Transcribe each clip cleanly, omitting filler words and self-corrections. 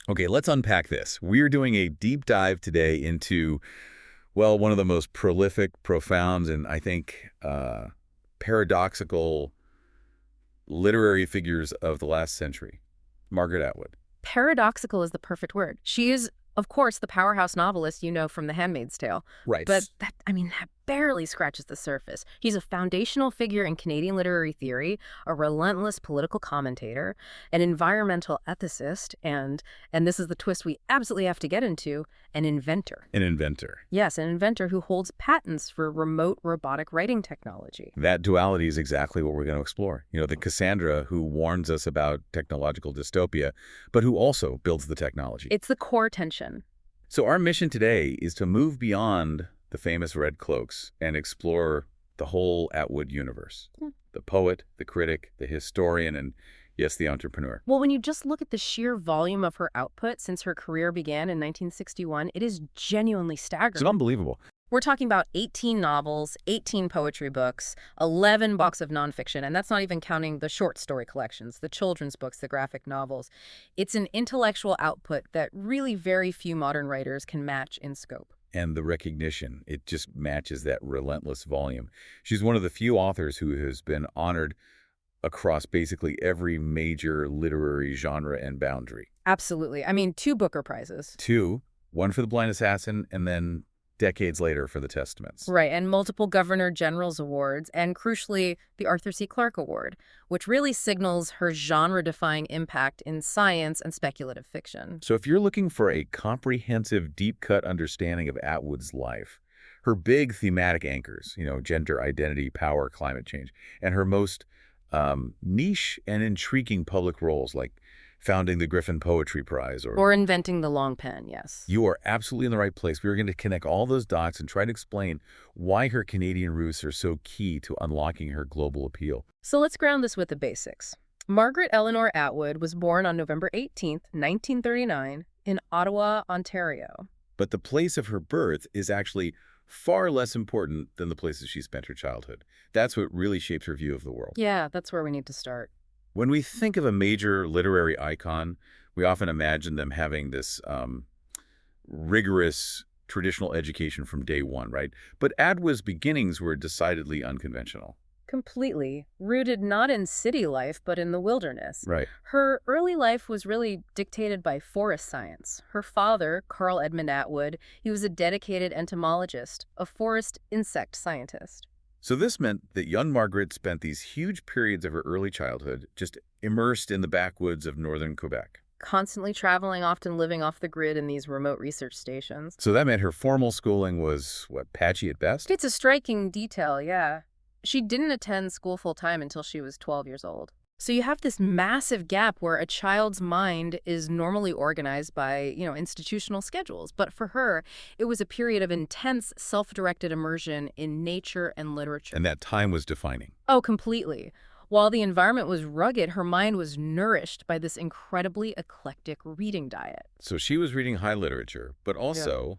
Okay, let's unpack this. We're doing a deep dive today into, well, one of the most prolific, profound, and I think paradoxical literary figures of the last century, Margaret Atwood. Paradoxical is the perfect word. She is, of course, the powerhouse novelist you know from The Handmaid's Tale. Right. But that barely scratches the surface. She's a foundational figure in Canadian literary theory, a relentless political commentator, an environmental ethicist, and this is the twist we absolutely have to get into, an inventor. An inventor. Yes, an inventor who holds patents for remote robotic writing technology. That duality is exactly what we're going to explore. You know, the Cassandra who warns us about technological dystopia, but who also builds the technology. It's the core tension. So our mission today is to move beyond the famous red cloaks and explore the whole Atwood universe. The poet, the critic, the historian, and yes, the entrepreneur. Well, when you just look at the sheer volume of her output since her career began in 1961, it is genuinely staggering. It's unbelievable. We're talking about 18 novels, 18 poetry books, 11 books of nonfiction, and that's not even counting the short story collections, the children's books, the graphic novels. It's an intellectual output that really very few modern writers can match in scope. And the recognition, it just matches that relentless volume. She's one of the few authors who has been honored across basically every major literary genre and boundary. Absolutely. I mean, 2 Booker Prizes. 2, one for The Blind Assassin, and then decades later for The Testaments. Right, and multiple Governor General's Awards, and crucially, the Arthur C. Clarke Award, which really signals her genre-defying impact in science and speculative fiction. So if you're looking for a comprehensive, deep-cut understanding of Atwood's life, her big thematic anchors, you know, gender, identity, power, climate change, and her most niche and intriguing public roles like founding the Griffin Poetry Prize or inventing the LongPen, yes. You are absolutely in the right place. We're going to connect all those dots and try to explain why her Canadian roots are so key to unlocking her global appeal. So let's ground this with the basics. Margaret Eleanor Atwood was born on November 18th, 1939, in Ottawa, Ontario. But the place of her birth is actually far less important than the places she spent her childhood. That's what really shapes her view of the world. Yeah, that's where we need to start. When we think of a major literary icon, we often imagine them having this rigorous traditional education from day one, right? But Atwood's beginnings were decidedly unconventional. Completely. Rooted not in city life, but in the wilderness. Right. Her early life was really dictated by forest science. Her father, Carl Edmund Atwood, he was a dedicated entomologist, a forest insect scientist. So this meant that young Margaret spent these huge periods of her early childhood just immersed in the backwoods of northern Quebec. Constantly traveling, often living off the grid in these remote research stations. So that meant her formal schooling was, what, patchy at best? It's a striking detail, yeah. She didn't attend school full-time until she was 12 years old. So you have this massive gap where a child's mind is normally organized by, institutional schedules. But for her, it was a period of intense self-directed immersion in nature and literature. And that time was defining. Oh, completely. While the environment was rugged, her mind was nourished by this incredibly eclectic reading diet. So she was reading high literature, but also...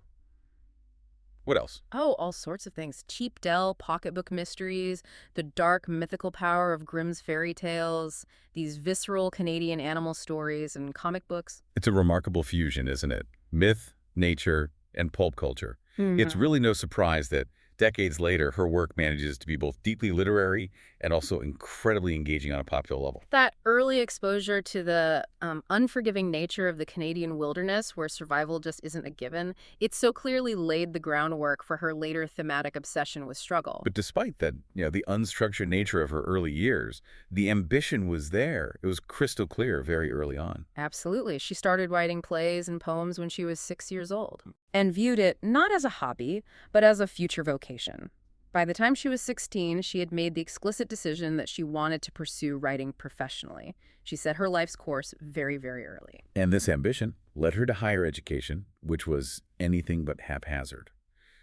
What else? Oh, all sorts of things. Cheap Dell, pocketbook mysteries, the dark mythical power of Grimm's fairy tales, these visceral Canadian animal stories, and comic books. It's a remarkable fusion, isn't it? Myth, nature, and pulp culture. It's really no surprise that decades later, her work manages to be both deeply literary and also incredibly engaging on a popular level. That early exposure to the unforgiving nature of the Canadian wilderness, where survival just isn't a given, it so clearly laid the groundwork for her later thematic obsession with struggle. But despite that, the unstructured nature of her early years, the ambition was there. It was crystal clear very early on. Absolutely. She started writing plays and poems when she was 6 years old, and viewed it not as a hobby, but as a future vocation. By the time she was 16, she had made the explicit decision that she wanted to pursue writing professionally. She set her life's course very, very early. And this ambition led her to higher education, which was anything but haphazard.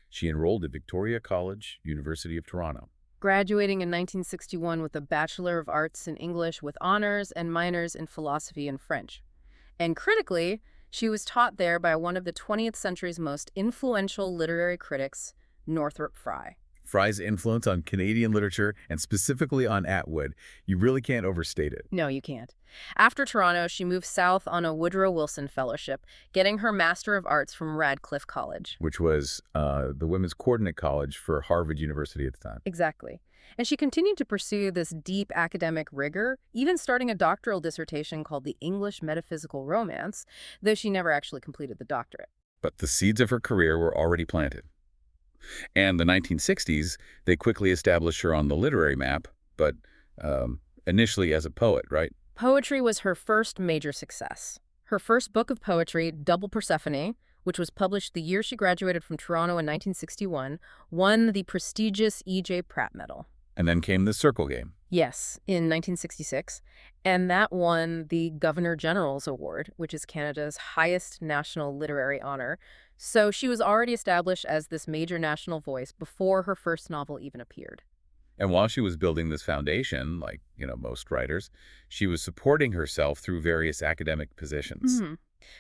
She enrolled at Victoria College, University of Toronto. Graduating in 1961 with a Bachelor of Arts in English with honors and minors in philosophy and French. And critically, she was taught there by one of the 20th century's most influential literary critics, Northrop Frye. Fry's influence on Canadian literature, and specifically on Atwood, you really can't overstate it. No, you can't. After Toronto, she moved south on a Woodrow Wilson Fellowship, getting her Master of Arts from Radcliffe College. Which was the women's coordinate college for Harvard University at the time. Exactly. And she continued to pursue this deep academic rigor, even starting a doctoral dissertation called The English Metaphysical Romance, though she never actually completed the doctorate. But the seeds of her career were already planted. And the 1960s, they quickly established her on the literary map, but initially as a poet, right? Poetry was her first major success. Her first book of poetry, Double Persephone, which was published the year she graduated from Toronto in 1961, won the prestigious E.J. Pratt Medal. And then came the Circle Game. Yes, in 1966, and that won the Governor General's Award, which is Canada's highest national literary honor. So she was already established as this major national voice before her first novel even appeared. And while she was building this foundation, like, most writers, she was supporting herself through various academic positions.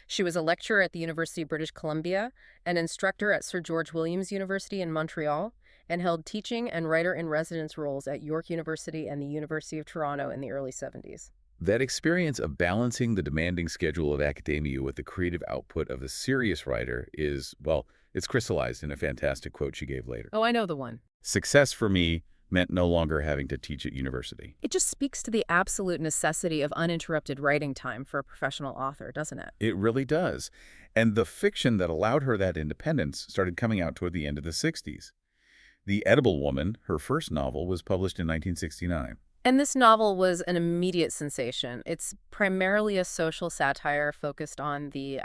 She was a lecturer at the University of British Columbia, an instructor at Sir George Williams University in Montreal, and held teaching and writer-in-residence roles at York University and the University of Toronto in the early 70s. That experience of balancing the demanding schedule of academia with the creative output of a serious writer is, well, it's crystallized in a fantastic quote she gave later. Oh, I know the one. Success for me meant no longer having to teach at university. It just speaks to the absolute necessity of uninterrupted writing time for a professional author, doesn't it? It really does. And the fiction that allowed her that independence started coming out toward the end of the 60s. The Edible Woman, her first novel, was published in 1969. And this novel was an immediate sensation. It's primarily a social satire focused on the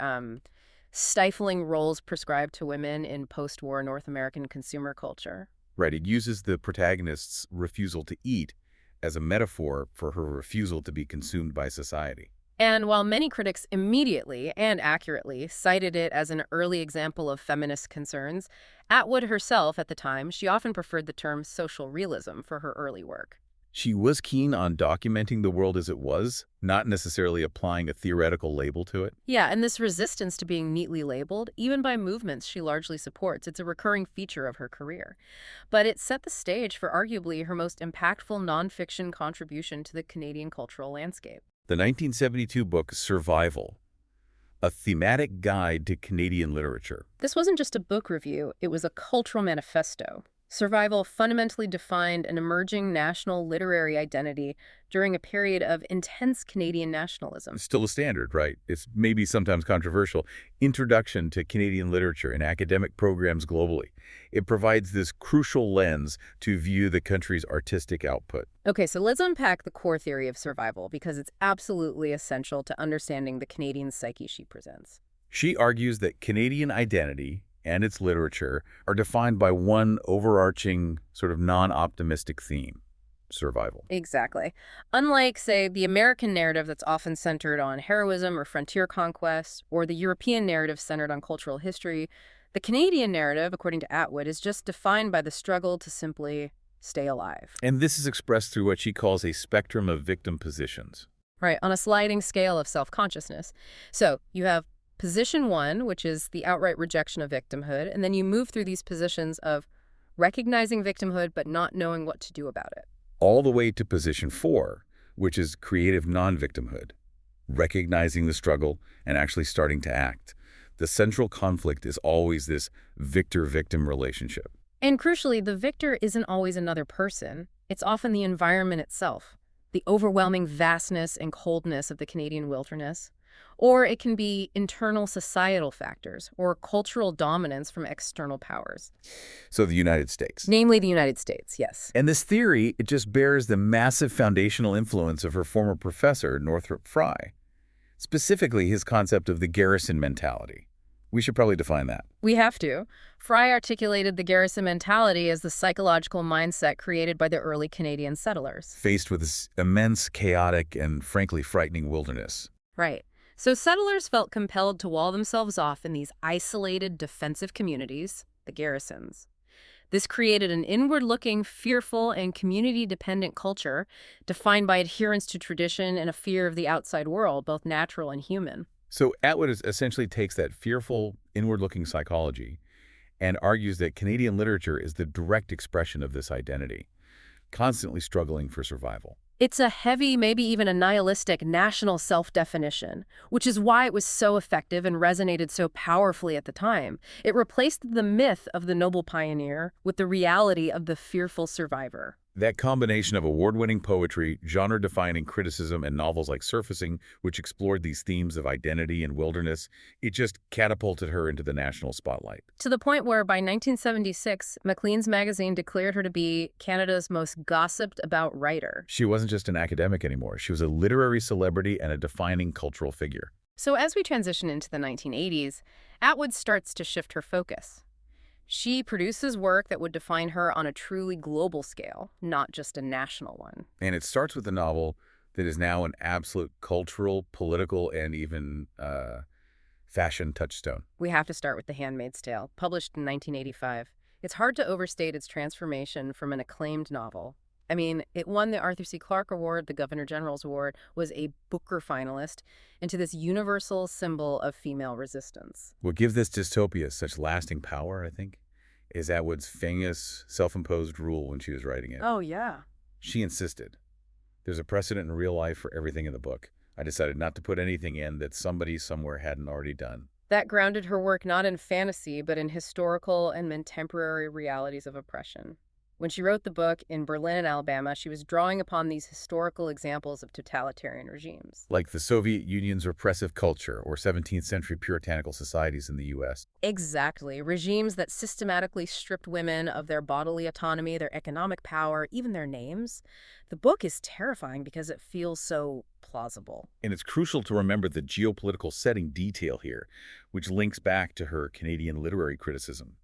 stifling roles prescribed to women in post-war North American consumer culture. Right, it uses the protagonist's refusal to eat as a metaphor for her refusal to be consumed by society. And while many critics immediately and accurately cited it as an early example of feminist concerns, Atwood herself at the time, she often preferred the term social realism for her early work. She was keen on documenting the world as it was, not necessarily applying a theoretical label to it. Yeah, and this resistance to being neatly labeled, even by movements she largely supports, it's a recurring feature of her career. But it set the stage for arguably her most impactful nonfiction contribution to the Canadian cultural landscape. The 1972 book Survival, a thematic guide to Canadian literature. This wasn't just a book review, it was a cultural manifesto. Survival fundamentally defined an emerging national literary identity during a period of intense Canadian nationalism. Still a standard, right? It's maybe sometimes controversial. Introduction to Canadian literature in academic programs globally. It provides this crucial lens to view the country's artistic output. Okay, so let's unpack the core theory of survival because it's absolutely essential to understanding the Canadian psyche she presents. She argues that Canadian identity and its literature are defined by one overarching sort of non-optimistic theme: survival. Exactly. Unlike, say, the American narrative that's often centered on heroism or frontier conquest, or the European narrative centered on cultural history, the Canadian narrative, according to Atwood, is just defined by the struggle to simply stay alive. And this is expressed through what she calls a spectrum of victim positions. Right, on a sliding scale of self-consciousness. So you have Position 1, which is the outright rejection of victimhood, and then you move through these positions of recognizing victimhood but not knowing what to do about it. All the way to Position 4, which is creative non-victimhood, recognizing the struggle and actually starting to act. The central conflict is always this victor-victim relationship. And crucially, the victor isn't always another person. It's often the environment itself, the overwhelming vastness and coldness of the Canadian wilderness. Or it can be internal societal factors or cultural dominance from external powers. So the United States. Namely the United States, yes. And this theory, it just bears the massive foundational influence of her former professor, Northrop Frye. Specifically, his concept of the garrison mentality. We should probably define that. We have to. Frye articulated the garrison mentality as the psychological mindset created by the early Canadian settlers. Faced with this immense, chaotic, and frankly frightening wilderness. Right. So settlers felt compelled to wall themselves off in these isolated defensive communities, the garrisons. This created an inward-looking, fearful, and community-dependent culture defined by adherence to tradition and a fear of the outside world, both natural and human. So Atwood essentially takes that fearful, inward-looking psychology and argues that Canadian literature is the direct expression of this identity, constantly struggling for survival. It's a heavy, maybe even a nihilistic national self-definition, which is why it was so effective and resonated so powerfully at the time. It replaced the myth of the noble pioneer with the reality of the fearful survivor. That combination of award-winning poetry, genre-defining criticism, and novels like Surfacing, which explored these themes of identity and wilderness, it just catapulted her into the national spotlight. To the point where by 1976, Maclean's magazine declared her to be Canada's most gossiped about writer. She wasn't just an academic anymore. She was a literary celebrity and a defining cultural figure. So as we transition into the 1980s, Atwood starts to shift her focus. She produces work that would define her on a truly global scale, not just a national one. And it starts with a novel that is now an absolute cultural, political, and even fashion touchstone. We have to start with The Handmaid's Tale, published in 1985. It's hard to overstate its transformation from an acclaimed novel. I mean, it won the Arthur C. Clarke Award, the Governor General's Award, was a Booker finalist, into this universal symbol of female resistance. What gives this dystopia such lasting power, I think, is Atwood's famous self-imposed rule when she was writing it. Oh, yeah. She insisted. There's a precedent in real life for everything in the book. I decided not to put anything in that somebody somewhere hadn't already done. That grounded her work not in fantasy, but in historical and contemporary realities of oppression. When she wrote the book in Berlin, Alabama, she was drawing upon these historical examples of totalitarian regimes. Like the Soviet Union's repressive culture or 17th century puritanical societies in the U.S. Exactly. Regimes that systematically stripped women of their bodily autonomy, their economic power, even their names. The book is terrifying because it feels so plausible. And it's crucial to remember the geopolitical setting detail here, which links back to her Canadian literary criticism.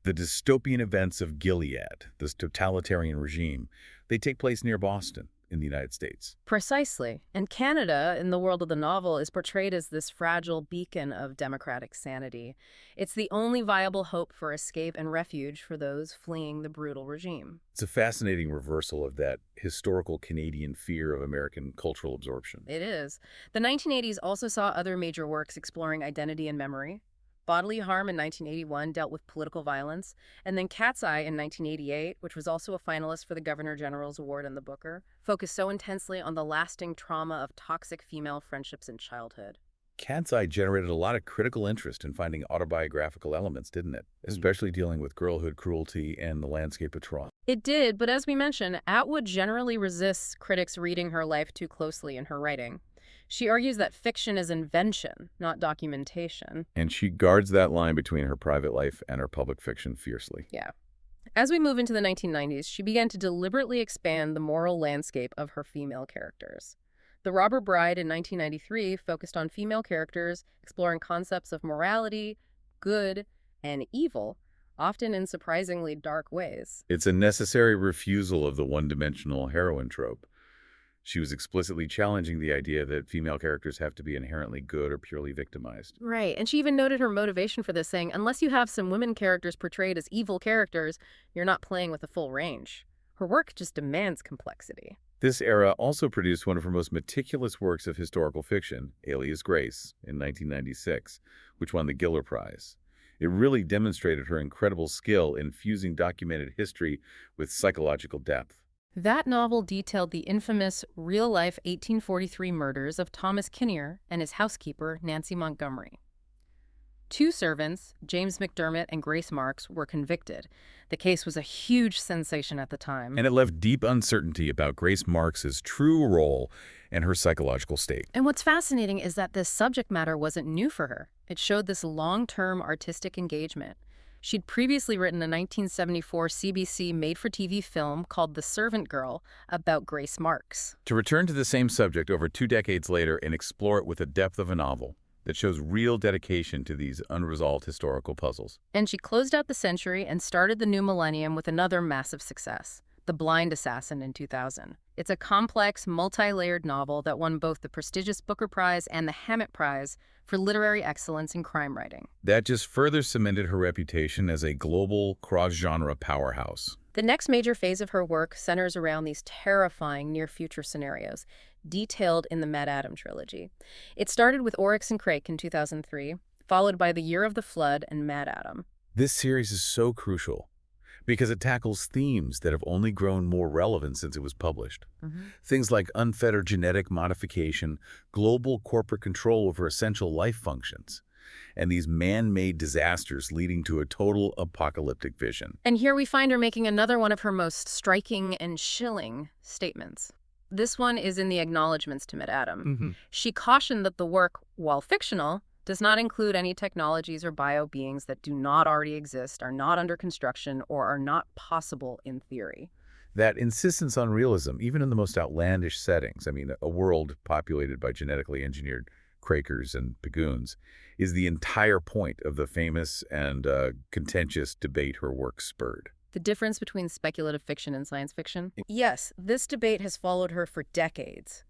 The dystopian events of Gilead, this totalitarian regime, they take place near Boston in the United States. Precisely. And Canada, in the world of the novel, is portrayed as this fragile beacon of democratic sanity. It's the only viable hope for escape and refuge for those fleeing the brutal regime. It's a fascinating reversal of that historical Canadian fear of American cultural absorption. It is. The 1980s also saw other major works exploring identity and memory. Bodily Harm in 1981 dealt with political violence, and then Cat's Eye in 1988, which was also a finalist for the Governor General's Award and the Booker, focused so intensely on the lasting trauma of toxic female friendships in childhood. Cat's Eye generated a lot of critical interest in finding autobiographical elements, didn't it? Especially dealing with girlhood cruelty and the landscape of trauma. It did, but as we mentioned, Atwood generally resists critics reading her life too closely in her writing. She argues that fiction is invention, not documentation. And she guards that line between her private life and her public fiction fiercely. Yeah. As we move into the 1990s, she began to deliberately expand the moral landscape of her female characters. The Robber Bride in 1993 focused on female characters exploring concepts of morality, good, and evil, often in surprisingly dark ways. It's a necessary refusal of the one-dimensional heroine trope. She was explicitly challenging the idea that female characters have to be inherently good or purely victimized. Right, and she even noted her motivation for this, saying, unless you have some women characters portrayed as evil characters, you're not playing with the full range. Her work just demands complexity. This era also produced one of her most meticulous works of historical fiction, Alias Grace, in 1996, which won the Giller Prize. It really demonstrated her incredible skill in fusing documented history with psychological depth. That novel detailed the infamous real-life 1843 murders of Thomas Kinnear and his housekeeper, Nancy Montgomery. Two servants, James McDermott and Grace Marks, were convicted. The case was a huge sensation at the time. And it left deep uncertainty about Grace Marks's true role and her psychological state. And what's fascinating is that this subject matter wasn't new for her. It showed this long-term artistic engagement. She'd previously written a 1974 CBC made-for-TV film called The Servant Girl about Grace Marks. To return to the same subject over 2 decades later and explore it with the depth of a novel that shows real dedication to these unresolved historical puzzles. And she closed out the century and started the new millennium with another massive success, The Blind Assassin in 2000. It's a complex, multi-layered novel that won both the prestigious Booker Prize and the Hammett Prize for literary excellence in crime writing. That just further cemented her reputation as a global, cross-genre powerhouse. The next major phase of her work centers around these terrifying near-future scenarios, detailed in the Mad Adam trilogy. It started with Oryx and Crake in 2003, followed by The Year of the Flood and Mad Adam. This series is so crucial because it tackles themes that have only grown more relevant since it was published. Hmm. Things like unfettered genetic modification, global corporate control over essential life functions, and these man-made disasters leading to a total apocalyptic vision. And here we find her making another one of her most striking and chilling statements. This one is in the acknowledgments to Mid-Adam. She cautioned that the work, while fictional, does not include any technologies or bio-beings that do not already exist, are not under construction, or are not possible in theory. That insistence on realism, even in the most outlandish settings, I mean, a world populated by genetically engineered Quakers and Pagoons, is the entire point of the famous and contentious debate her work spurred. The difference between speculative fiction and science fiction? Yes, this debate has followed her for decades.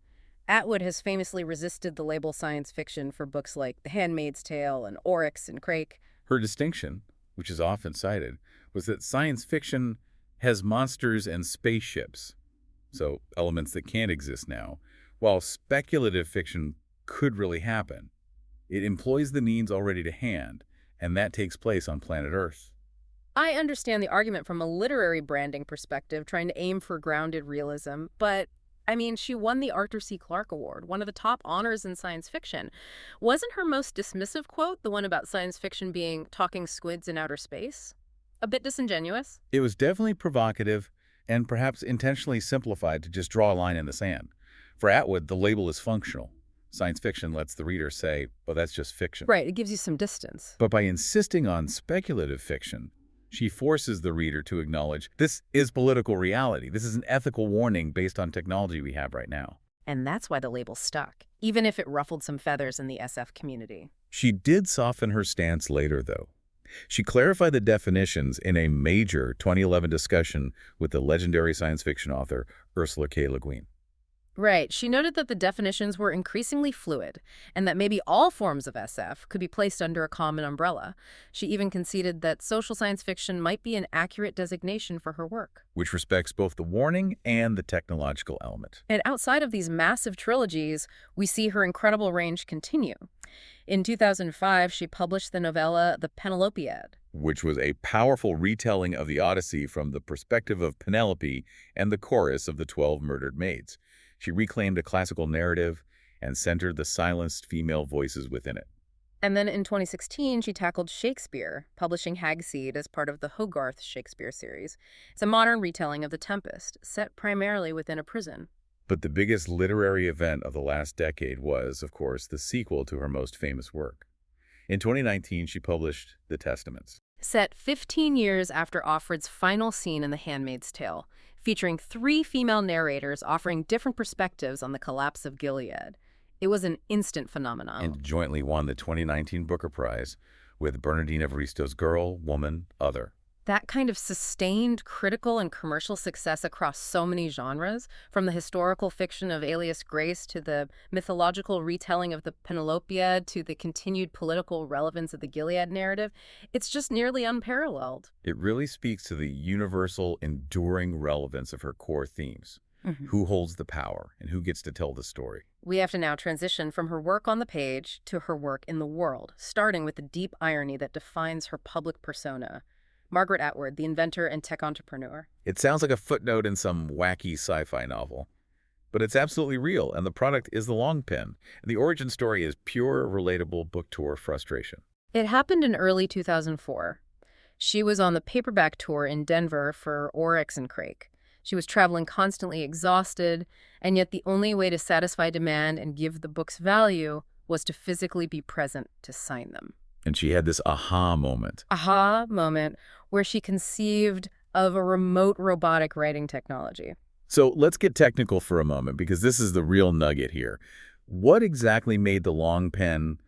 Atwood has famously resisted the label science fiction for books like The Handmaid's Tale and Oryx and Crake. Her distinction, which is often cited, was that science fiction has monsters and spaceships, so elements that can't exist now, while speculative fiction could really happen. It employs the means already to hand, and that takes place on planet Earth. I understand the argument from a literary branding perspective, trying to aim for grounded realism, but I mean, she won the Arthur C. Clarke Award, one of the top honors in science fiction. Wasn't her most dismissive quote the one about science fiction being talking squids in outer space? A bit disingenuous? It was definitely provocative and perhaps intentionally simplified to just draw a line in the sand. For Atwood, the label is functional. Science fiction lets the reader say, oh, that's just fiction. Right, it gives you some distance. But by insisting on speculative fiction, she forces the reader to acknowledge this is political reality. This is an ethical warning based on technology we have right now. And that's why the label stuck, even if it ruffled some feathers in the SF community. She did soften her stance later, though. She clarified the definitions in a major 2011 discussion with the legendary science fiction author Ursula K. Le Guin. Right. She noted that the definitions were increasingly fluid and that maybe all forms of SF could be placed under a common umbrella. She even conceded that social science fiction might be an accurate designation for her work. Which respects both the warning and the technological element. And outside of these massive trilogies, we see her incredible range continue. In 2005, she published the novella The Penelopiad, which was a powerful retelling of the Odyssey from the perspective of Penelope and the chorus of the 12 murdered maids. She reclaimed a classical narrative and centered the silenced female voices within it. And then in 2016, she tackled Shakespeare, publishing Hagseed as part of the Hogarth Shakespeare series. It's a modern retelling of The Tempest, set primarily within a prison. But the biggest literary event of the last decade was, of course, the sequel to her most famous work. In 2019, she published The Testaments. Set 15 years after Offred's final scene in The Handmaid's Tale, featuring 3 female narrators offering different perspectives on the collapse of Gilead. It was an instant phenomenon. And jointly won the 2019 Booker Prize with Bernardine Evaristo's Girl, Woman, Other. That kind of sustained critical and commercial success across so many genres, from the historical fiction of Alias Grace to the mythological retelling of the Penelopiad to the continued political relevance of the Gilead narrative, it's just nearly unparalleled. It really speaks to the universal, enduring relevance of her core themes. Who holds the power and who gets to tell the story? We have to now transition from her work on the page to her work in the world, starting with the deep irony that defines her public persona. Margaret Atwood, the inventor and tech entrepreneur. It sounds like a footnote in some wacky sci-fi novel, but it's absolutely real, and the product is the LongPen. And the origin story is pure, relatable book tour frustration. It happened in early 2004. She was on the paperback tour in Denver for Oryx and Crake. She was traveling constantly exhausted, and yet the only way to satisfy demand and give the books value was to physically be present to sign them. And she had this aha moment. Aha moment where she conceived of a remote robotic writing technology. So let's get technical for a moment, because this is the real nugget here. What exactly made the LongPen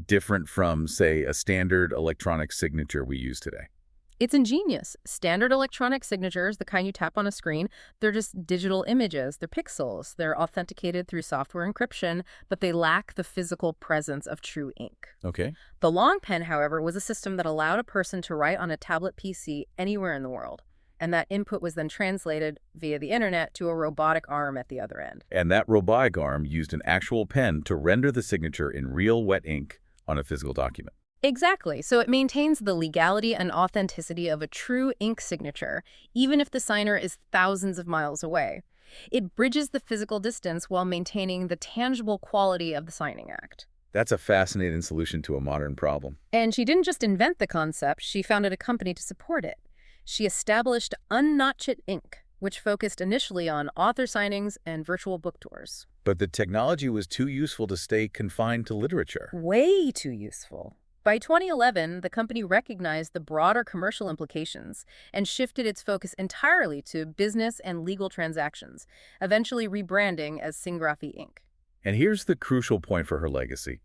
different from, say, a standard electronic signature we use today? It's ingenious. Standard electronic signatures, the kind you tap on a screen, they're just digital images. They're pixels. They're authenticated through software encryption, but they lack the physical presence of true ink. Okay. The LongPen, however, was a system that allowed a person to write on a tablet PC anywhere in the world. And that input was then translated via the internet to a robotic arm at the other end. And that robotic arm used an actual pen to render the signature in real wet ink on a physical document. Exactly. So it maintains the legality and authenticity of a true ink signature, even if the signer is thousands of miles away. It bridges the physical distance while maintaining the tangible quality of the signing act. That's a fascinating solution to a modern problem. And she didn't just invent the concept, she founded a company to support it. She established Unnotched Ink, which focused initially on author signings and virtual book tours. But the technology was too useful to stay confined to literature. Way too useful. By 2011, the company recognized the broader commercial implications and shifted its focus entirely to business and legal transactions, eventually rebranding as Singraphy Inc. And here's the crucial point for her legacy.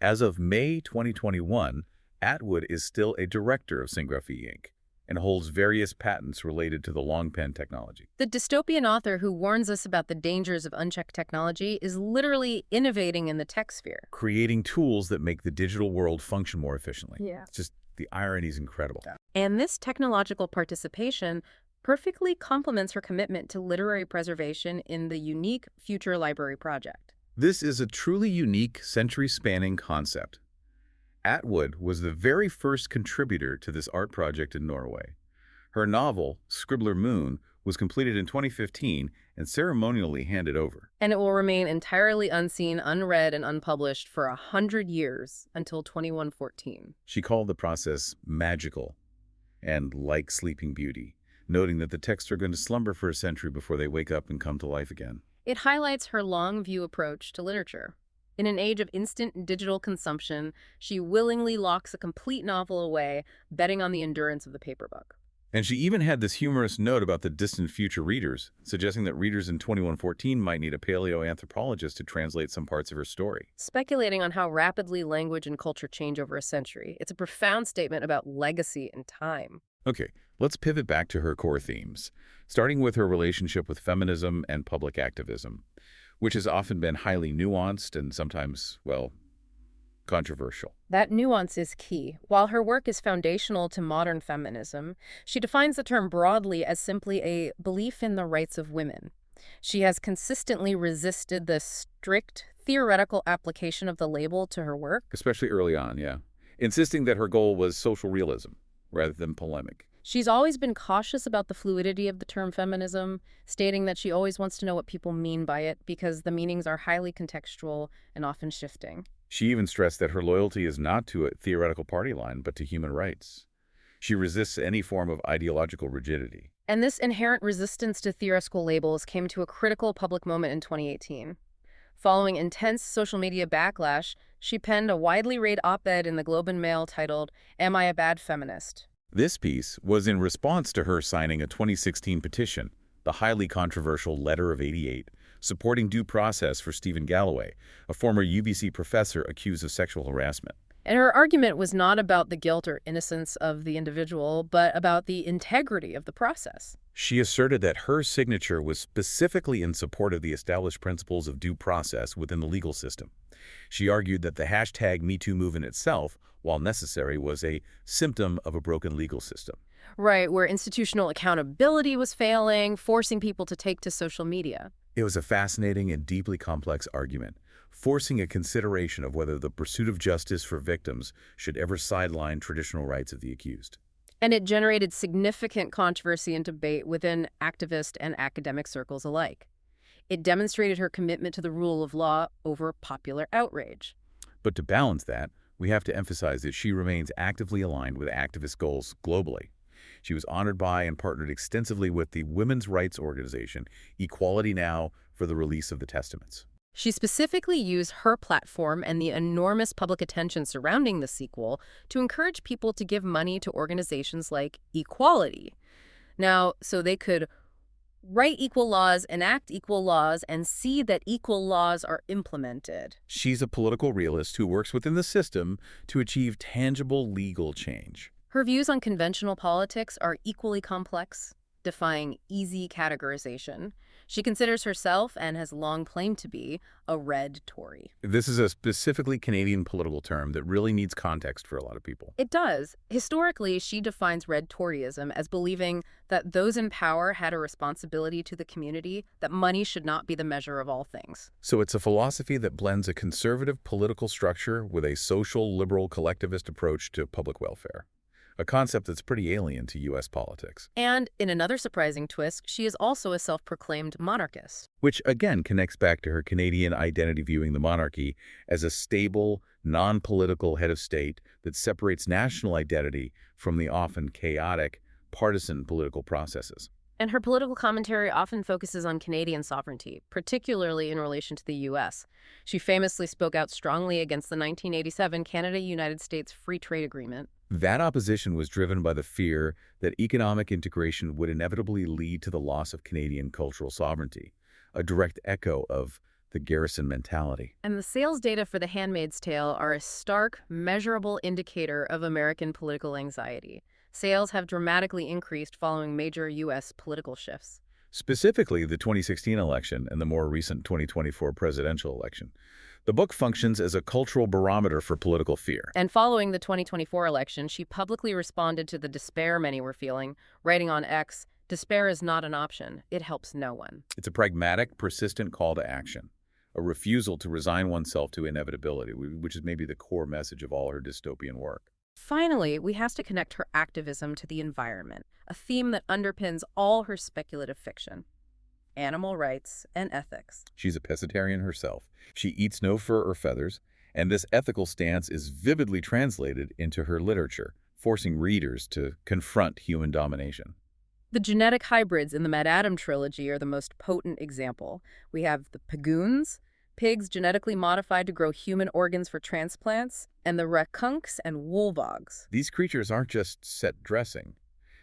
As of May 2021, Atwood is still a director of Singraphy Inc. and holds various patents related to the LongPen technology. The dystopian author who warns us about the dangers of unchecked technology is literally innovating in the tech sphere. Creating tools that make the digital world function more efficiently. Yeah. It's just, the irony is incredible. And this technological participation perfectly complements her commitment to literary preservation in the unique Future Library Project. This is a truly unique, century-spanning concept. Atwood was the very first contributor to this art project in Norway. Her novel, Scribbler Moon, was completed in 2015 and ceremonially handed over. And it will remain entirely unseen, unread, and unpublished for 100 years until 2114. She called the process magical and like Sleeping Beauty, noting that the texts are going to slumber for a century before they wake up and come to life again. It highlights her long-view approach to literature. In an age of instant digital consumption, she willingly locks a complete novel away, betting on the endurance of the paper book. And she even had this humorous note about the distant future readers, suggesting that readers in 2114 might need a paleoanthropologist to translate some parts of her story. Speculating on how rapidly language and culture change over a century, it's a profound statement about legacy and time. Okay, let's pivot back to her core themes, starting with her relationship with feminism and public activism, which has often been highly nuanced and sometimes, well, controversial. That nuance is key. While her work is foundational to modern feminism, she defines the term broadly as simply a belief in the rights of women. She has consistently resisted the strict theoretical application of the label to her work. Especially early on, yeah. Insisting that her goal was social realism rather than polemic. She's always been cautious about the fluidity of the term feminism, stating that she always wants to know what people mean by it because the meanings are highly contextual and often shifting. She even stressed that her loyalty is not to a theoretical party line, but to human rights. She resists any form of ideological rigidity. And this inherent resistance to theoretical labels came to a critical public moment in 2018. Following intense social media backlash, she penned a widely read op-ed in the Globe and Mail titled, "Am I a Bad Feminist?" This piece was in response to her signing a 2016 petition, the highly controversial Letter of 88, supporting due process for Stephen Galloway, a former UBC professor accused of sexual harassment. And her argument was not about the guilt or innocence of the individual, but about the integrity of the process. She asserted that her signature was specifically in support of the established principles of due process within the legal system. She argued that the hashtag #MeToo movement itself, while necessary, was a symptom of a broken legal system. Right, where institutional accountability was failing, forcing people to take to social media. It was a fascinating and deeply complex argument, forcing a consideration of whether the pursuit of justice for victims should ever sideline traditional rights of the accused. And it generated significant controversy and debate within activist and academic circles alike. It demonstrated her commitment to the rule of law over popular outrage. But to balance that, we have to emphasize that she remains actively aligned with activist goals globally. She was honored by and partnered extensively with the women's rights organization Equality Now for the release of the Testaments. She specifically used her platform and the enormous public attention surrounding the sequel to encourage people to give money to organizations like Equality. Now, so they could write equal laws, enact equal laws, and see that equal laws are implemented. She's a political realist who works within the system to achieve tangible legal change. Her views on conventional politics are equally complex, defying easy categorization. She considers herself, and has long claimed to be, a red Tory. This is a specifically Canadian political term that really needs context for a lot of people. It does. Historically, she defines red Toryism as believing that those in power had a responsibility to the community, that money should not be the measure of all things. So it's a philosophy that blends a conservative political structure with a social, liberal, collectivist approach to public welfare, a concept that's pretty alien to U.S. politics. And in another surprising twist, she is also a self-proclaimed monarchist. Which, again, connects back to her Canadian identity, viewing the monarchy as a stable, non-political head of state that separates national identity from the often chaotic, partisan political processes. And her political commentary often focuses on Canadian sovereignty, particularly in relation to the U.S. She famously spoke out strongly against the 1987 Canada-United States Free Trade Agreement. That opposition was driven by the fear that economic integration would inevitably lead to the loss of Canadian cultural sovereignty, a direct echo of the garrison mentality. And the sales data for The Handmaid's Tale are a stark, measurable indicator of American political anxiety. Sales have dramatically increased following major U.S. political shifts. Specifically, the 2016 election and the more recent 2024 presidential election. The book functions as a cultural barometer for political fear. And following the 2024 election, she publicly responded to the despair many were feeling, writing on X, "Despair is not an option. It helps no one." It's a pragmatic, persistent call to action, a refusal to resign oneself to inevitability, which is maybe the core message of all her dystopian work. Finally, we have to connect her activism to the environment, a theme that underpins all her speculative fiction. Animal rights and ethics. She's a pescatarian herself. She eats no fur or feathers, and this ethical stance is vividly translated into her literature, forcing readers to confront human domination. The genetic hybrids in the Mad Adam trilogy are the most potent example. We have the pagoons, pigs genetically modified to grow human organs for transplants, and the rakunks and wolvogs. These creatures aren't just set dressing.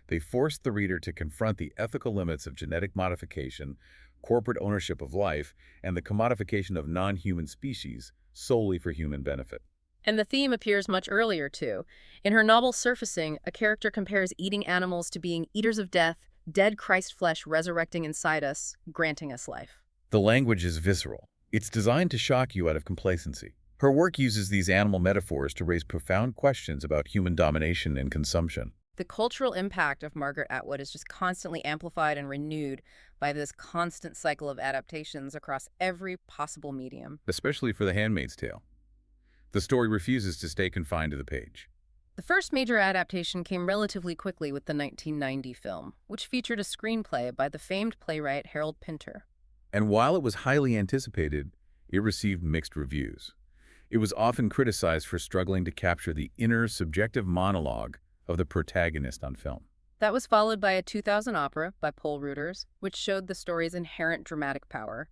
They force the reader to confront the ethical limits of genetic modification, corporate ownership of life, and the commodification of non-human species solely for human benefit. And the theme appears much earlier, too. In her novel Surfacing, a character compares eating animals to being eaters of death, dead Christ flesh resurrecting inside us, granting us life. The language is visceral. It's designed to shock you out of complacency. Her work uses these animal metaphors to raise profound questions about human domination and consumption. The cultural impact of Margaret Atwood is just constantly amplified and renewed by this constant cycle of adaptations across every possible medium. Especially for The Handmaid's Tale. The story refuses to stay confined to the page. The first major adaptation came relatively quickly with the 1990 film, which featured a screenplay by the famed playwright Harold Pinter. And while it was highly anticipated, it received mixed reviews. It was often criticized for struggling to capture the inner, subjective monologue of the protagonist on film. That was followed by a 2000 opera by Paul Reuters, which showed the story's inherent dramatic power.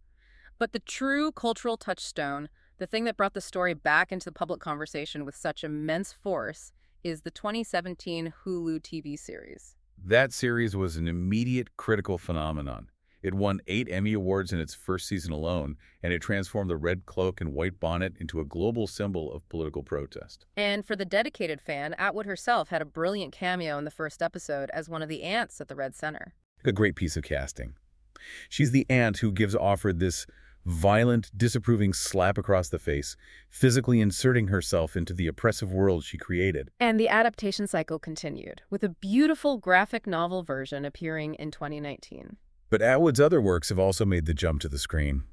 But the true cultural touchstone, the thing that brought the story back into the public conversation with such immense force, is the 2017 Hulu TV series. That series was an immediate critical phenomenon. It won 8 Emmy Awards in its first season alone, and it transformed the red cloak and white bonnet into a global symbol of political protest. And for the dedicated fan, Atwood herself had a brilliant cameo in the first episode as one of the aunts at the Red Center. A great piece of casting. She's the aunt who gives Offred this violent, disapproving slap across the face, physically inserting herself into the oppressive world she created. And the adaptation cycle continued, with a beautiful graphic novel version appearing in 2019. But Atwood's other works have also made the jump to the screen.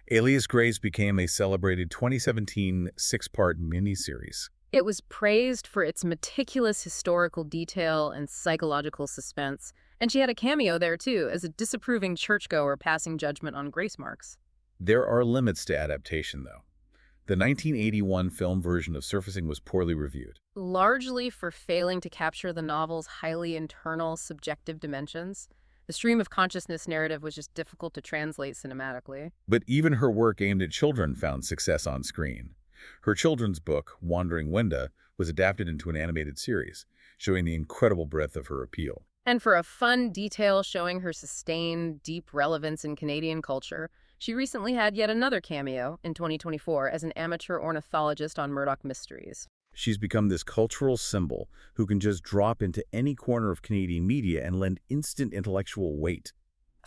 Alias Grace became a celebrated 2017 6-part miniseries. It was praised for its meticulous historical detail and psychological suspense, and she had a cameo there too, as a disapproving churchgoer passing judgment on grace marks. There are limits to adaptation, though. The 1981 film version of Surfacing was poorly reviewed. Largely for failing to capture the novel's highly internal, subjective dimensions. The stream of consciousness narrative was just difficult to translate cinematically. But even her work aimed at children found success on screen. Her children's book, Wandering Wenda, was adapted into an animated series, showing the incredible breadth of her appeal. And for a fun detail showing her sustained, deep relevance in Canadian culture, she recently had yet another cameo in 2024 as an amateur ornithologist on Murdoch Mysteries. She's become this cultural symbol who can just drop into any corner of Canadian media and lend instant intellectual weight.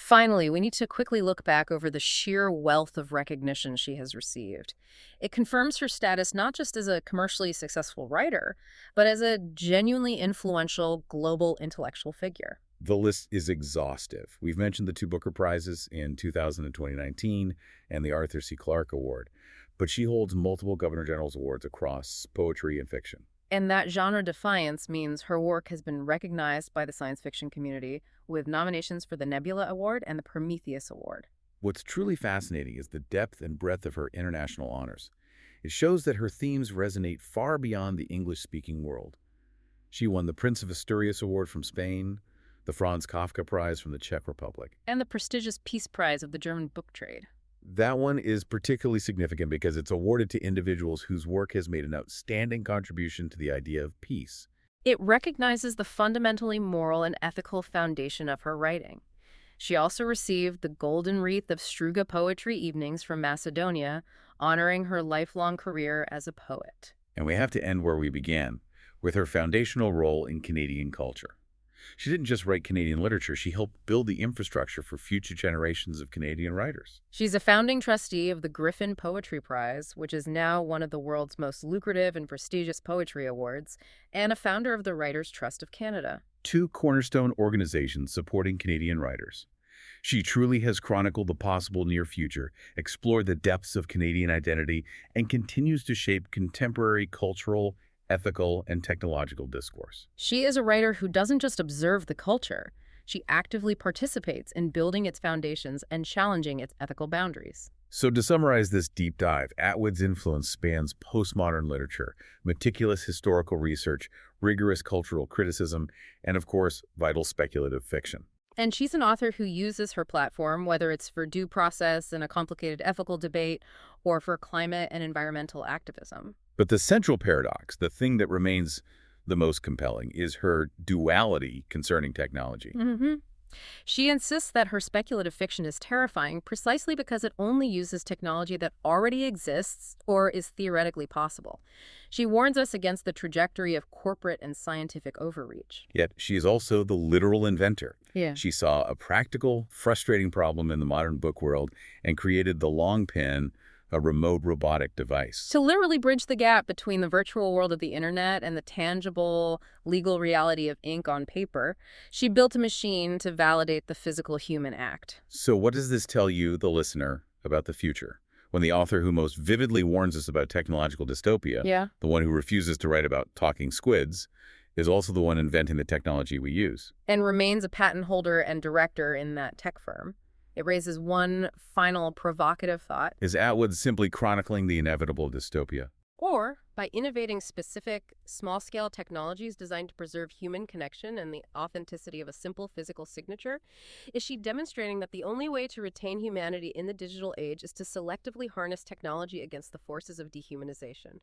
Finally, we need to quickly look back over the sheer wealth of recognition she has received. It confirms her status not just as a commercially successful writer, but as a genuinely influential global intellectual figure. The list is exhaustive. We've mentioned the two Booker Prizes in 2000 and 2019 and the Arthur C. Clarke Award, but she holds multiple Governor General's awards across poetry and fiction. And that genre defiance means her work has been recognized by the science fiction community with nominations for the Nebula Award and the Prometheus Award. What's truly fascinating is the depth and breadth of her international honors. It shows that her themes resonate far beyond the English-speaking world. She won the Prince of Asturias Award from Spain, the Franz Kafka Prize from the Czech Republic. And the prestigious Peace Prize of the German book trade. That one is particularly significant because it's awarded to individuals whose work has made an outstanding contribution to the idea of peace. It recognizes the fundamentally moral and ethical foundation of her writing. She also received the Golden Wreath of Struga Poetry Evenings from Macedonia, honoring her lifelong career as a poet. And we have to end where we began, with her foundational role in Canadian culture. She didn't just write Canadian literature, she helped build the infrastructure for future generations of Canadian writers. She's a founding trustee of the Griffin Poetry Prize, which is now one of the world's most lucrative and prestigious poetry awards, and a founder of the Writers' Trust of Canada. Two cornerstone organizations supporting Canadian writers. She truly has chronicled the possible near future, explored the depths of Canadian identity, and continues to shape contemporary cultural, ethical, and technological discourse. She is a writer who doesn't just observe the culture, she actively participates in building its foundations and challenging its ethical boundaries. So to summarize this deep dive, Atwood's influence spans postmodern literature, meticulous historical research, rigorous cultural criticism, and of course, vital speculative fiction. And she's an author who uses her platform, whether it's for due process and a complicated ethical debate, or for climate and environmental activism. But the central paradox, the thing that remains the most compelling, is her duality concerning technology. She insists that her speculative fiction is terrifying precisely because it only uses technology that already exists or is theoretically possible. She warns us against the trajectory of corporate and scientific overreach. Yet she is also the literal inventor. Yeah. She saw a practical, frustrating problem in the modern book world and created the LongPen, a remote robotic device. To literally bridge the gap between the virtual world of the internet and the tangible legal reality of ink on paper, she built a machine to validate the physical human act. So what does this tell you, the listener, about the future? When the author who most vividly warns us about technological dystopia, the one who refuses to write about talking squids, is also the one inventing the technology we use. And remains a patent holder and director in that tech firm. It raises one final provocative thought. Is Atwood simply chronicling the inevitable dystopia? Or by innovating specific, small-scale technologies designed to preserve human connection and the authenticity of a simple physical signature, is she demonstrating that the only way to retain humanity in the digital age is to selectively harness technology against the forces of dehumanization?